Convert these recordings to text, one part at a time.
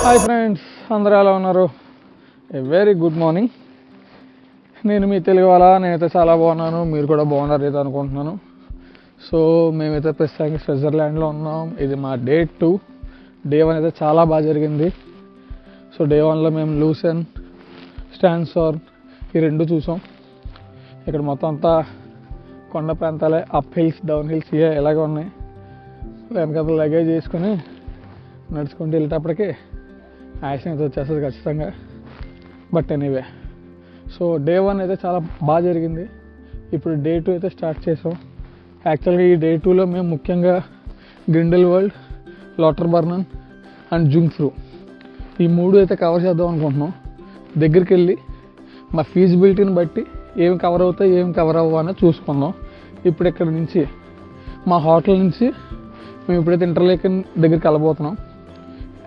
Hi friends, అందరూ ఎలా ఉన్నారు? A very good morning. నేను మీ తెలుగు వాళ్ళ, నేనైతే చాలా బాగున్నాను, మీరు కూడా బాగున్నారు అయితే అనుకుంటున్నాను. సో మేమైతే ప్రస్తుతానికి స్విట్జర్లాండ్లో ఉన్నాం. ఇది మా డే 2. డే 1 అయితే చాలా బాగా జరిగింది. సో డే 1లో మేము లూసెన్, స్టాన్సార్న్ ఈ రెండు చూసాం. ఇక్కడ మొత్తం అంతా కొండ ప్రాంతాలే, అప్ హిల్స్, డౌన్ హిల్స్ ఇలాగే ఉన్నాయి. వెనకాల లగేజ్ చేసుకుని నడుచుకుంటూ వెళ్ళేటప్పటికి యాక్షన్ అయితే వచ్చేస్తుంది ఖచ్చితంగా. బట్ ఎనీవే, సో డే 1 అయితే చాలా బాగా జరిగింది. ఇప్పుడు డే 2 అయితే స్టార్ట్ చేసాం. యాక్చువల్గా ఈ డే 2లో మేము ముఖ్యంగా గ్రిండెల్వాల్డ్, లాటర్బర్నన్ అండ్ జుంగ్ఫ్రూ ఈ 3 అయితే కవర్ చేద్దాం అనుకుంటున్నాం. దగ్గరికి వెళ్ళి మా ఫీజిబిలిటీని బట్టి ఏం కవర్ అవుతాయి, ఏం కవర్ అవ్వ అని చూసుకుందాం. ఇప్పుడు ఇక్కడ నుంచి మా హోటల్ నుంచి మేము ఇప్పుడైతే ఇంటర్లేకన్ దగ్గరికి వెళ్ళబోతున్నాం.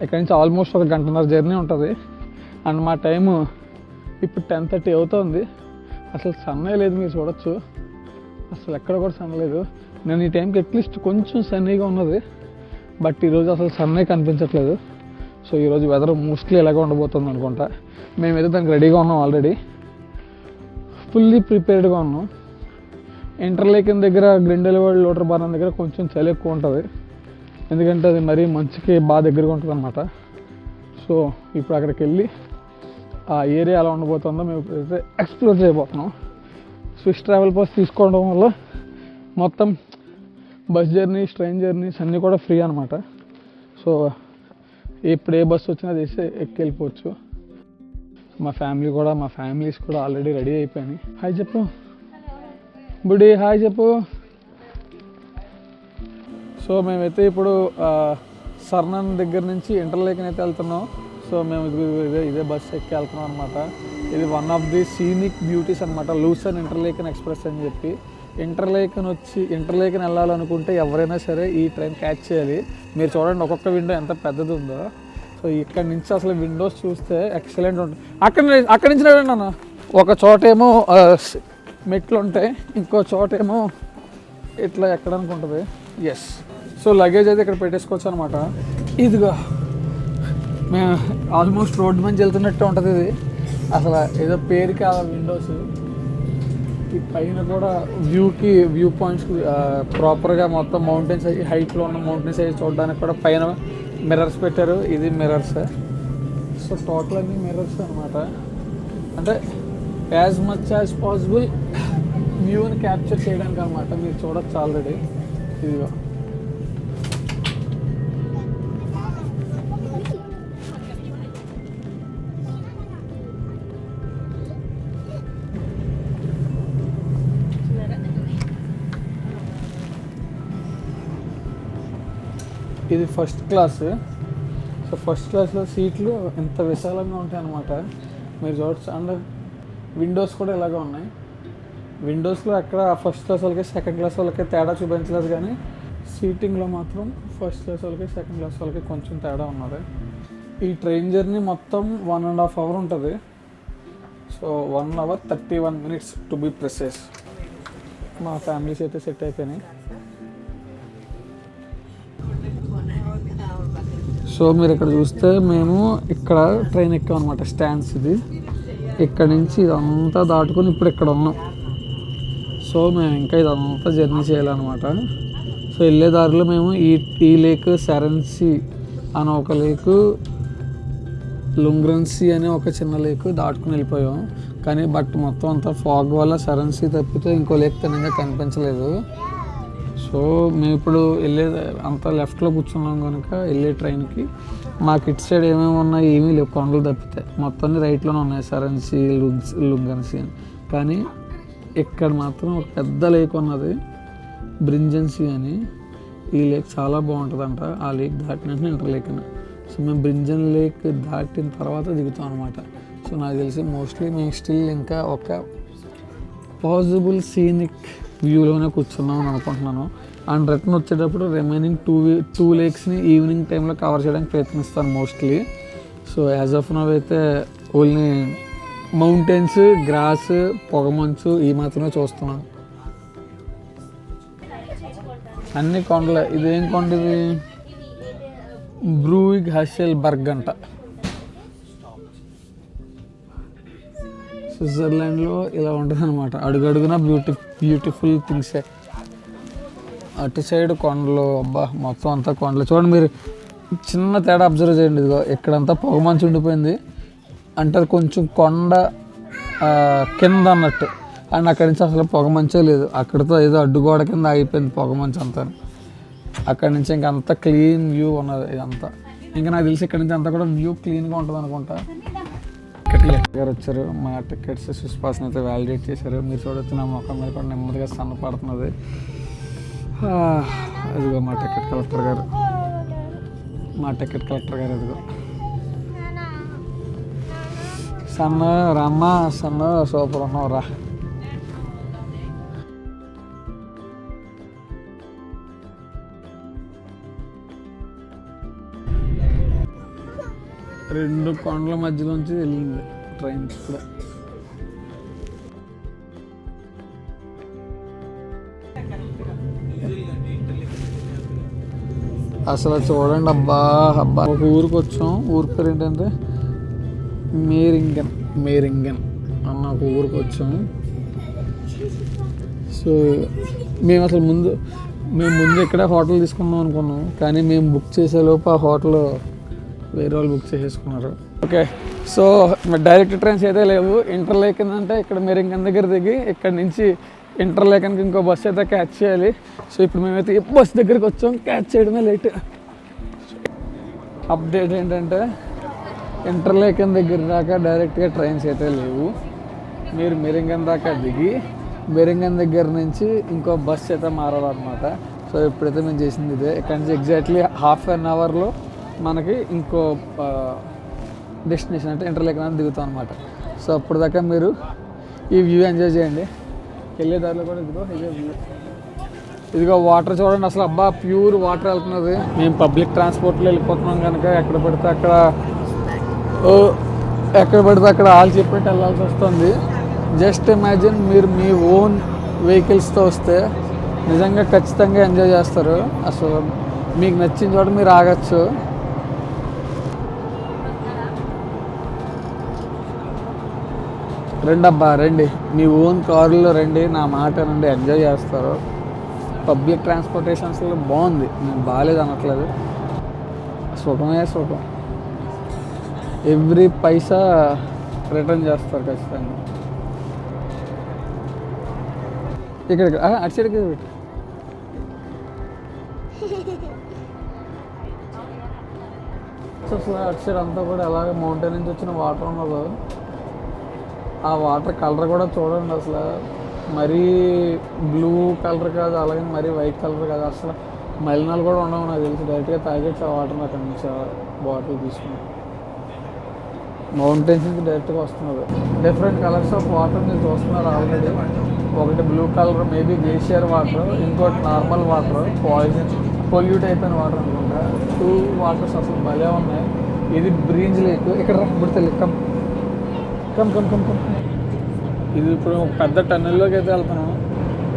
ఇక్కడ నుంచి ఆల్మోస్ట్ ఒక గంటన్నర జర్నీ ఉంటుంది. అండ్ మా టైము ఇప్పుడు 10:30 అవుతుంది. అసలు సన్నే లేదు, మీరు చూడొచ్చు. అసలు ఎక్కడ కూడా సన్ లేదు. నేను ఈ టైంకి అట్లీస్ట్ కొంచెం సన్నీగా ఉన్నది, బట్ ఈరోజు అసలు సన్నే కనిపించట్లేదు. సో ఈరోజు వెదర్ మోస్ట్లీ ఎలాగ ఉండబోతుంది అనుకుంటా. మేమైతే దానికి రెడీగా ఉన్నాం, ఆల్రెడీ ఫుల్లీ ప్రిపేర్డ్గా ఉన్నాం. ఇంటర్లేకన్ దగ్గర, గ్రిండెల్వాల్డ్, లాటర్బర్నన్ దగ్గర కొంచెం చలి ఎక్కువ ఉంటుంది, ఎందుకంటే అది మరీ మంచుకి బాగా దగ్గరగా ఉంటుంది అనమాట. సో ఇప్పుడు అక్కడికి వెళ్ళి ఆ ఏరియా ఎలా ఉండబోతుందో మేము ఇప్పుడైతే ఎక్స్ప్లోర్ చేయబోతున్నాం. స్విస్ ట్రావెల్ పాస్ తీసుకోవడం వల్ల మొత్తం బస్ జర్నీస్, ట్రైన్ జర్నీస్ అన్నీ కూడా ఫ్రీ అనమాట. సో ఇప్పుడు ఏ బస్సు వచ్చినా తీసి ఎక్కి వెళ్ళిపోవచ్చు. మా ఫ్యామిలీస్ కూడా ఆల్రెడీ రెడీ అయిపోయినాయి. హాయ్ చెప్పు బుడి, హాయ్ చెప్పు. సో మేమైతే ఇప్పుడు సర్నన్ దగ్గర నుంచి ఇంటర్లేకన్ అయితే వెళ్తున్నాం. సో మేము ఇదే బస్సు ఎక్కి వెళ్తున్నాం అనమాట. ఇది one of the scenic beauties అనమాట, లూసెన్ ఇంటర్లేకన్ ఎక్స్ప్రెస్ అని చెప్పి. ఇంటర్లేకన్ వెళ్ళాలనుకుంటే ఎవరైనా సరే ఈ ట్రైన్ క్యాచ్ చేయాలి. మీరు చూడండి ఒక్కొక్క విండో ఎంత పెద్దది ఉందో. సో ఇక్కడ నుంచి అసలు విండోస్ చూస్తే ఎక్సలెంట్ ఉంటుంది. అక్కడి నుంచి రండి అన్న. ఒక చోటేమో మెట్లు ఉంటాయి, ఇంకో చోటేమో ఇట్లా ఎక్కడానికి ఉంటుంది. ఎస్, సో లగేజ్ అయితే ఇక్కడ పెట్టేసుకోవచ్చు అనమాట. ఇదిగో మేము ఆల్మోస్ట్ రోడ్డు మంచి వెళ్తున్నట్టు ఉంటుంది. ఇది అసలు ఏదో పేరుకి ఆ విండోస్. ఈ పైన కూడా వ్యూ పాయింట్స్ ప్రాపర్గా మొత్తం మౌంటైన్స్ హైట్లో ఉన్న మౌంటైన్స్ అవి చూడడానికి కూడా పైన మిర్రర్స్ పెట్టారు. ఇది మిర్రర్స్. సో టోటల్ అన్ని మిర్రర్స్ అనమాట. అంటే యాజ్ మచ్ యాజ్ పాసిబుల్ వ్యూని క్యాప్చర్ చేయడానికి అనమాట. మీరు చూడొచ్చు ఆల్రెడీ. ఇదిగో ఇది ఫస్ట్ క్లాస్. సో ఫస్ట్ క్లాస్లో సీట్లు ఎంత విశాలంగా ఉంటాయి అన్నమాట. మీరు చూడచ్చు. అండ్ విండోస్ కూడా ఇలాగే ఉన్నాయి. విండోస్లో ఎక్కడ ఫస్ట్ క్లాస్ వాళ్ళకి, సెకండ్ క్లాస్ వాళ్ళకి తేడా చూపించలేదు, కానీ సీటింగ్లో మాత్రం ఫస్ట్ క్లాస్ వాళ్ళకి, సెకండ్ క్లాస్ వాళ్ళకి కొంచెం తేడా ఉన్నది. ఈ ట్రైన్ జర్నీ మొత్తం 1.5 hours ఉంటుంది. So 1 hour 31 minutes to be precise. మా ఫ్యామిలీస్ అయితే సెట్ అయిపోయినాయి. సో మీరు ఇక్కడ చూస్తే మేము ఇక్కడ ట్రైన్ ఎక్కాం అనమాట. స్టాండ్స్ ఇది. ఇక్కడ నుంచి ఇదంతా దాటుకొని ఇప్పుడు ఇక్కడ ఉన్నాం. సో మేము ఇంకా ఇదంతా జర్నీ చేయాలన్నమాట. సో వెళ్ళే దారిలో మేము ఈ లేక్, సెరెన్సీ అని ఒక లేకు, లుంగ్రెన్సీ అనే ఒక చిన్న లేకు దాటుకుని వెళ్ళిపోయాం. కానీ మొత్తం అంతా ఫాగ్ వల్ల సెరెన్సీ తప్పితే ఇంకో లేక్ తినంగా కనిపించలేదు. సో మేము ఇప్పుడు అంతా లెఫ్ట్లో కూర్చున్నాం కనుక వెళ్ళే ట్రైన్కి మాకు ఇటు సైడ్ ఏమేమి ఉన్నాయి, ఏమీ లేవు, కొండలు తప్పితే మొత్తం రైట్లోనే ఉన్నాయి, సెరెన్సీ, లుంగెన్సీ అని. కానీ ఇక్కడ మాత్రం ఒక పెద్ద లేక్ ఉన్నది, బ్రింజెన్సీ అని. ఈ లేక్ చాలా బాగుంటుందంట. ఆ లేక్ దాటిన ఇంటర్లేకన్. సో మేము బ్రింజన్ లేక్ దాటిన తర్వాత దిగుతాం అనమాట. సో నాకు తెలిసి మోస్ట్లీ మేము స్టిల్ ఇంకా ఒక పాసిబుల్ సీనిక్ వ్యూలోనే కూర్చున్నాం అని అనుకుంటున్నాను. అండ్ రిటర్న్ వచ్చేటప్పుడు రిమైనింగ్ టూ లేక్స్ని ఈవినింగ్ టైంలో కవర్ చేయడానికి ప్రయత్నిస్తాను mostly. So as of now అయితే ఓన్లీ మౌంటైన్స్, గ్రాస్, పొగమంచు ఈ మాత్రమే చూస్తున్నాను. అన్ని కొండలే. ఇదేం కొండ ఇది? బ్రూయిగ్ హసెల్బర్గ్ అంట. స్విట్జర్లాండ్లో ఇలా ఉంటుంది అనమాట. అడుగడుగున బ్యూటిఫుల్ థింగ్సే. అటు సైడ్ కొండలు, అబ్బా మొత్తం అంతా కొండలు. చూడండి మీరు, చిన్న తేడా అబ్జర్వ్ చేయండి. ఇదిగో ఇక్కడంతా పొగమంచు ఉండిపోయింది అంటే అది కొంచెం కొండ కింద అన్నట్టు. అండ్ అక్కడి నుంచి అసలు పొగమంచే లేదు. అక్కడితో ఏదో అడ్డుగోడ కింద ఆగిపోయింది పొగమంచు అంతా. అక్కడి నుంచి ఇంకా అంతా క్లీన్ వ్యూ ఉన్నది ఇదంతా. ఇంకా నాకు తెలిసి ఇక్కడ నుంచి అంతా కూడా వ్యూ క్లీన్గా ఉంటుంది అనుకుంటా. టికెట్ గారు వచ్చారు, మా టికెట్స్ స్విస్ పాస్ని అయితే వ్యాలిడేట్ చేశారు. మీరు చూడొచ్చు నా ముఖం మీద కూడా నెమ్మదిగా సన్న పడుతున్నది. ఇదిగో మా టికెట్ కలెక్టర్ గారు, ఇదిగో సన్న రమ్మ, సన్న సూపర్ ఉన్నావు రా. రెండు కొండల మధ్యలోంచి వెళ్ళింది ట్రైన్ కూడా. అసలు చూడండి, అబ్బా ఒక ఊరికి వచ్చాం. ఊరి పేరు ఏంటంటే మేరింగన్ అన్న ఒక ఊరికి వచ్చాం. సో మేము అసలు ముందు ఇక్కడే హోటల్ తీసుకుందాం అనుకున్నాం, కానీ మేము బుక్ చేసేలోపు ఆ హోటల్ వేరే వాళ్ళు బుక్ చేసేసుకున్నారు. ఓకే, సో డైరెక్ట్ ట్రైన్స్ అయితే లేవు. ఇంటర్లేకన్ అంటే ఇక్కడ మేరింగన్ దగ్గర దిగి ఇక్కడ నుంచి ఇంటర్లేకన్కి ఇంకో బస్సు అయితే క్యాచ్ చేయాలి. సో ఇప్పుడు మేమైతే ఈ బస్ దగ్గరికి వచ్చాం. క్యాచ్ చేయడమే లేట్. అప్డేట్ ఏంటంటే ఇంటర్లేకన్ దగ్గర దాకా డైరెక్ట్గా ట్రైన్స్ అయితే లేవు. మీరు మేరింగన్ దాకా దిగి మేరింగన్ దగ్గర నుంచి ఇంకో బస్సు అయితే మారాలన్నమాట. సో ఇప్పుడైతే మేము చేసింది ఇదే. ఇక్కడ నుంచి ఎగ్జాక్ట్లీ హాఫ్ అన్ అవర్లో మనకి ఇంకో డెస్టినేషన్ అంటే ఇంటర్లేకన్ అని దిగుతాం అనమాట. సో అప్పుడు దాకా మీరు ఈ వ్యూ ఎంజాయ్ చేయండి. వెళ్ళే దారిలో కూడా ఇదిగో వాటర్ చూడండి. అసలు అబ్బా ప్యూర్ వాటర్ వెళ్తున్నది. మేము పబ్లిక్ ట్రాన్స్పోర్ట్లో వెళ్ళిపోతున్నాం కనుక ఎక్కడ పడితే అక్కడ వాళ్ళు చెప్పినట్టు వెళ్ళాల్సి వస్తుంది. జస్ట్ ఇమాజిన్ మీరు మీ ఓన్ వెహికల్స్తో వస్తే నిజంగా ఖచ్చితంగా ఎంజాయ్ చేస్తారు. అసలు మీకు నచ్చిన చోట మీరు ఆగచ్చు. రండి, మీ ఓన్ కారులో రండి, నా మాట రండి, ఎంజాయ్ చేస్తారు. పబ్లిక్ ట్రాన్స్పోర్టేషన్స్లో బాగుంది, నేను బాగాలేదు అనట్లేదు. సుఖమే సుఖం. ఎవ్రీ పైసా రిటర్న్ చేస్తారు ఖచ్చితంగా. ఇక్కడ అటు సైడ్కి పెట్టి అసలు అటు సైడ్ అంతా కూడా ఎలాగ మౌంటైన్ నుంచి వచ్చిన వాటర్ ఉన్నదో ఆ వాటర్ కలర్ కూడా చూడండి. అసలు మరీ బ్లూ కలర్ కాదు, అలాగే మరీ వైట్ కలర్ కాదు. అసలు మలినాలు కూడా ఉండవు నాకు తెలిసి. డైరెక్ట్గా తాగేసి ఆ వాటర్ అక్కడి నుంచి బాటిల్ తీసుకుని మౌంటైన్స్ నుంచి డైరెక్ట్గా వస్తున్నారు. డిఫరెంట్ కలర్స్ ఆఫ్ వాటర్ మీరు చూస్తున్నారు ఆల్రెడీ. ఒకటి blue colour maybe glacier water, ఇంకోటి నార్మల్ వాటర్, పొల్యూట్ అయిపోయిన వాటర్ అనుకుంటా. 2 వాటర్స్ అసలు భలే ఉన్నాయి. ఇది బ్రీంజ్ లేక్. ఇక్కడ ఇప్పుడు కమ్. ఇది ఇప్పుడు పెద్ద టన్నెల్లోకి అయితే వెళ్తున్నాం.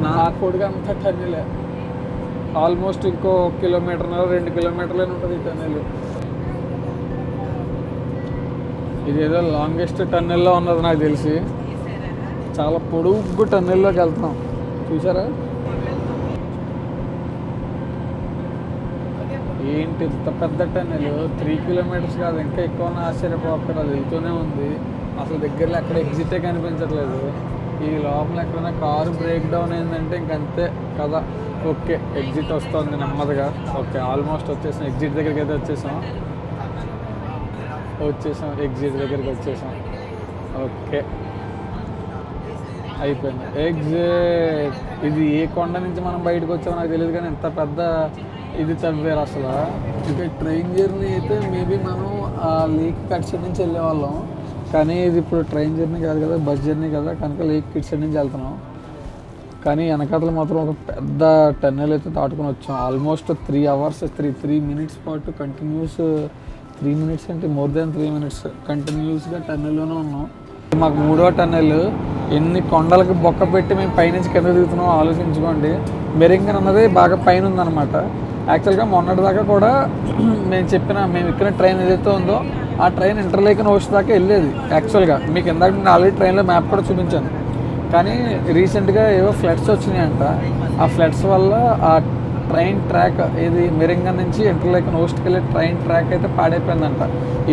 నా కొడుకు అంతా టన్నెలే. ఆల్మోస్ట్ ఇంకో 1 కిలోమీటర్ 2 కిలోమీటర్లే ఉంటుంది ఈ టన్నెల్. ఇదేదో లాంగెస్ట్ టన్నెల్లో ఉన్నది నాకు తెలిసి. చాలా పొడుగు టన్నెల్లోకి వెళ్తున్నాం, చూసారా? ఏంటి ఇంత పెద్ద టన్నెల్, 3 కిలోమీటర్స్ కాదు ఇంకా ఎక్కువ ఆశ్చర్యపోక్కడ. అది వెళ్తూనే ఉంది. అసలు దగ్గరలో ఎక్కడ ఎగ్జిటే కనిపించట్లేదు. ఈ లోపల ఎక్కడైనా కారు బ్రేక్ డౌన్ అయిందంటే ఇంకంతే కదా. ఓకే, ఎగ్జిట్ వస్తుంది నెమ్మదిగా. ఓకే, ఆల్మోస్ట్ వచ్చేసాం. ఎగ్జిట్ దగ్గరికి అయితే వచ్చేసాం. ఎగ్జిట్ దగ్గరికి వచ్చేసాం. ఓకే, అయిపోయింది ఎగ్జిట్. ఇది ఏ కొండ నుంచి మనం బయటకు వచ్చామో నాకు తెలియదు, కానీ ఎంత పెద్ద ఇది తవ్వారు అసలు. ఇక ట్రైన్ జర్నీ అయితే మేబీ మనం ఆ లేక్ కట్ సైడ్ నుంచి వెళ్ళేవాళ్ళం, కానీ ఇది ఇప్పుడు ట్రైన్ జర్నీ కాదు కదా, బస్ జర్నీ కదా, కనుక లేక్ కిట్ సైడ్ నుంచి వెళ్తున్నాం. కానీ వెనకాతలు మాత్రం ఒక పెద్ద టన్నెల్ అయితే దాటుకుని వచ్చాం. ఆల్మోస్ట్ 3 అవర్స్ 3 మినిట్స్ పాటు కంటిన్యూస్. 3 మినిట్స్ అంటే మోర్ దాన్ 3 మినిట్స్ కంటిన్యూస్గా టన్నెల్లోనే ఉన్నాం. మాకు 3వ టన్నెల్. ఎన్ని కొండలకి బొక్క పెట్టి మేము పైనుంచి కింద దిగుతున్నాం ఆలోచించుకోండి. మెరింగన్ అన్నది బాగా పైన ఉందన్నమాట. యాక్చువల్గా మొన్నటిదాకా కూడా మేము ఎక్కిన ట్రైన్ ఏదైతే ఉందో ఆ ట్రైన్ ఇంటర్లేకన్ ఓస్ట్ దాకా వెళ్ళేది యాక్చువల్గా. మీకు ఇందాక నేను ఆల్రెడీ ట్రైన్లో మ్యాప్ కూడా చూపించాను. కానీ రీసెంట్గా ఏవో ఫ్లడ్స్ వచ్చినాయంట. ఆ ఫ్లడ్స్ వల్ల ఆ ట్రైన్ ట్రాక్ ఏది మెరింగన్ నుంచి ఇంటర్లేకన్ ఓస్ట్కి వెళ్ళే ట్రైన్ ట్రాక్ అయితే పాడైపోయిందంట.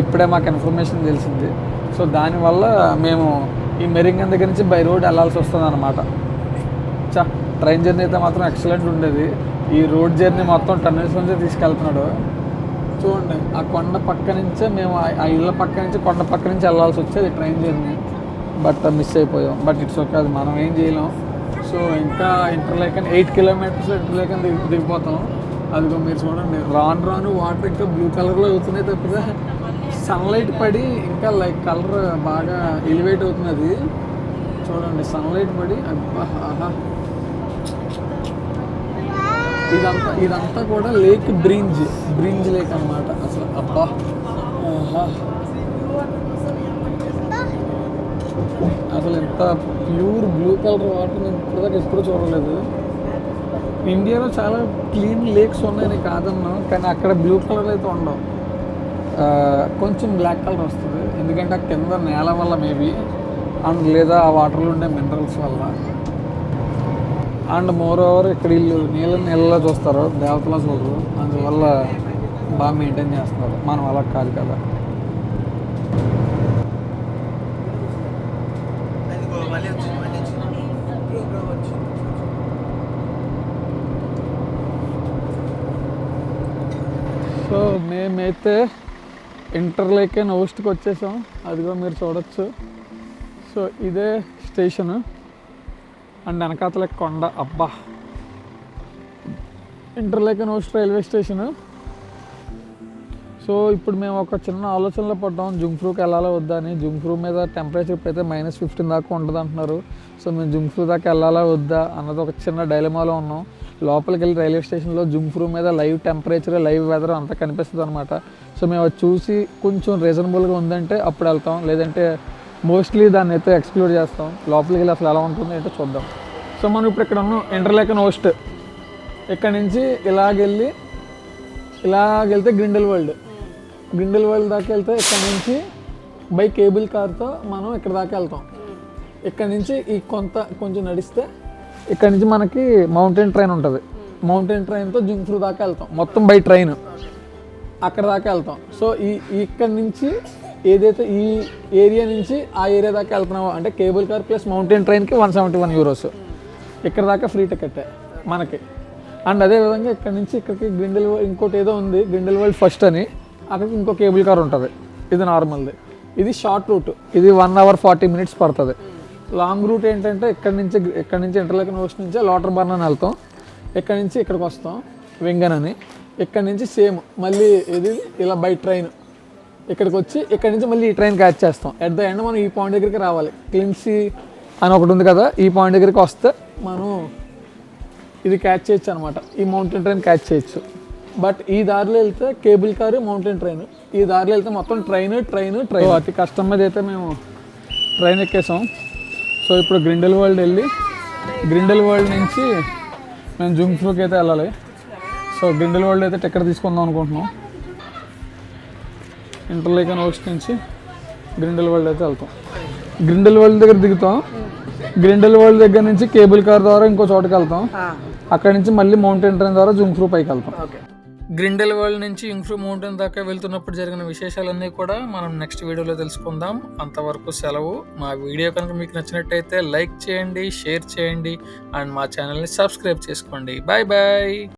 ఇప్పుడే మాకు ఇన్ఫర్మేషన్ తెలిసింది. సో దానివల్ల మేము ఈ మెరింగన్ దగ్గర నుంచి బై రోడ్ వెళ్ళాల్సి వస్తుంది అనమాట. ట్రైన్ జర్నీ అయితే మాత్రం ఎక్సలెంట్ ఉండేది. ఈ రోడ్ జర్నీ మొత్తం టన్నెల్స్ నుంచే తీసుకెళ్తున్నాడు. చూడండి, ఆ కొండ పక్క నుంచే మేము ఆ ఇళ్ళ పక్క నుంచి కొండ పక్క నుంచి వెళ్ళాల్సి వచ్చేది ట్రైన్ జర్నీ. బట్ మిస్ అయిపోయాం. బట్ ఇట్స్ ఓకే, అది మనం ఏం చేయలేం. సో ఇంకా ఇంటర్లేకన్ 8 కిలోమీటర్స్ ఇంటర్లేకన్ దిగిపోతాం. అదిగో మీరు చూడండి, రాను వాటర్ ఇంకా బ్లూ కలర్లో అవుతున్నాయి తప్పితే సన్లైట్ పడి ఇంకా లైక్ కలర్ బాగా ఎలివేట్ అవుతున్నది. చూడండి, సన్లైట్ పడి అబ్బా ఆహా. ఇదంతా కూడా లేక్ బ్రింజ్ లేక్ అన్నమాట. అసలు అబ్బా ఆహా, అసలు ఎంత ప్యూర్ బ్లూ కలర్ వాటర్ నేను ఇప్పటిదాకా ఎప్పుడూ చూడలేదు. ఇండియాలో చాలా క్లీన్ లేక్స్ ఉన్నాయని కాదన్నా, కానీ అక్కడ బ్లూ కలర్ అయితే ఉండవు. కొంచెం బ్లాక్ కలర్ వస్తుంది, ఎందుకంటే ఆ కింద నేల వల్ల మేబీ, అండ్ లేదా ఆ వాటర్లో ఉండే మినరల్స్ వల్ల. అండ్ మోర్ ఓవర్ ఇక్కడ వీళ్ళు నీళ్ళలో చూస్తారు, దేవతలా చూడరు. అందువల్ల బాగా మెయింటైన్ చేస్తున్నారు. మనం అలా కాదు కదా. సో మేమైతే ఇంటర్లేకన్ ఓస్ట్కి వచ్చేసాం. అదిగో మీరు చూడొచ్చు. సో ఇదే స్టేషను అండ్ వెనకాతల కొండ. అబ్బా, ఇంటర్లేకన్ ఓస్ట్ రైల్వే స్టేషను. సో ఇప్పుడు మేము ఒక చిన్న ఆలోచనలో పడ్డాం, జుంగ్ఫ్రూకి వెళ్ళాలా వద్దా అని. జుంగ్ఫ్రూ మీద టెంపరేచర్ ఇప్పుడైతే -15 దాకా ఉంటుంది అంటున్నారు. సో మేము జుంగ్ఫ్రూ దాకా వెళ్ళాలా వద్దా అన్నది ఒక చిన్న డైలమాలో ఉన్నాం. లోపలికి వెళ్ళి రైల్వే స్టేషన్లో జుంగ్ఫ్రూ మీద లైవ్ టెంపరేచర్, లైవ్ వెదర్ అంతా కనిపిస్తుంది అనమాట. సో మేము అది చూసి కొంచెం రీజనబుల్గా ఉందంటే అప్పుడు వెళ్తాం, లేదంటే మోస్ట్లీ దాన్ని అయితే ఎక్స్ప్లోర్ చేస్తాం. లోపలికి వెళ్ళి అసలు ఎలా ఉంటుంది ఏంటో చూద్దాం. సో మనం ఇప్పుడు ఇక్కడ ఉన్నాం ఇంటర్లేకన్ ఓస్ట్. ఇక్కడ నుంచి ఇలాగెళ్తే గ్రిండెల్ వరల్డ్ దాకా వెళ్తే ఇక్కడ నుంచి బై కేబుల్ కార్తో మనం ఇక్కడ దాకా వెళ్తాం. ఇక్కడ నుంచి కొంచెం నడిస్తే ఇక్కడ నుంచి మనకి మౌంటైన్ ట్రైన్ ఉంటుంది. మౌంటైన్ ట్రైన్తో జుంగ్ఫ్రూ దాకా వెళ్తాం, మొత్తం బై ట్రైన్ అక్కడ దాకా వెళ్తాం. సో ఇక్కడ నుంచి ఏదైతే ఈ ఏరియా నుంచి ఆ ఏరియా దాకా వెళ్తున్నామో, అంటే కేబుల్ కార్ ప్లస్ మౌంటైన్ ట్రైన్కి €171. ఇక్కడ దాకా ఫ్రీ టికెట్ మనకి. అండ్ అదేవిధంగా ఇక్కడ నుంచి ఇక్కడికి ఇంకోటి ఏదో ఉంది, గ్రిండెల్ వరల్డ్ ఫస్ట్ అని, అక్కడికి ఇంకో కేబుల్ కార్ ఉంటుంది. ఇది నార్మల్ది. ఇది షార్ట్ రూట్, ఇది 1 hour 40 minutes పడుతుంది. లాంగ్ రూట్ ఏంటంటే ఇక్కడ నుంచి ఇంటర్లేకన్ ఓస్ట్ నుంచి లోటర్ బర్న్ అని వెళ్తాం. ఇక్కడ నుంచి ఇక్కడికి వస్తాం వెంగన్ అని. ఇక్కడ నుంచి సేమ్ మళ్ళీ ఇది ఇలా బై ట్రైన్ ఇక్కడికి వచ్చి ఇక్కడ నుంచి మళ్ళీ ఈ ట్రైన్ క్యాచ్ చేస్తాం. ఎట్ ద ఎండ్ మనం ఈ పాయింట్ దగ్గరికి రావాలి. క్లిన్సీ అని ఒకటి ఉంది కదా, ఈ పాయింట్ దగ్గరికి వస్తే మనం ఇది క్యాచ్ చేయొచ్చు అనమాట. ఈ మౌంటైన్ ట్రైన్ క్యాచ్ చేయొచ్చు. బట్ ఈ దారిలో వెళ్తే కేబుల్ కారు, మౌంటైన్ ట్రైన్. ఈ దారిలో వెళ్తే మొత్తం ట్రైన్. అతి కష్టం మీద అయితే మేము ట్రైన్ ఎక్కేసాం. సో ఇప్పుడు గ్రిండెల్ వరల్డ్ వెళ్ళి గ్రిండెల్ వరల్డ్ నుంచి మేము జుంగ్ఫ్రూకి అయితే వెళ్ళాలి. సో గ్రిండెల్ వరల్డ్ అయితే టికెట్ తీసుకుందాం అనుకుంటున్నాం. ఇంటర్లేకన్ ఓస్ట్ నుంచి గ్రిండెల్ వరల్డ్ అయితే వెళ్తాం. గ్రిండెల్ వరల్డ్ దగ్గర దిగుతాం. గ్రిండెల్ వరల్డ్ దగ్గర నుంచి కేబుల్ కార్ ద్వారా ఇంకో చోటుకి వెళ్తాం. అక్కడ నుంచి మళ్ళీ మౌంటైన్ ట్రైన్ ద్వారా జుంగ్ఫ్రూ పైకి వెళ్తాం. గ్రిండెల్ వరల్డ్ నుంచి జుంగ్ఫ్రూ మౌంటైన్ దాకా వెళ్తున్నప్పుడు జరిగిన విశేషాలన్నీ కూడా మనం నెక్స్ట్ వీడియోలో తెలుసుకుందాం. అంతవరకు సెలవు. మా వీడియో కనుక మీకు నచ్చినట్టయితే లైక్ చేయండి, షేర్ చేయండి అండ్ మా ఛానల్ని సబ్స్క్రైబ్ చేసుకోండి. Bye bye.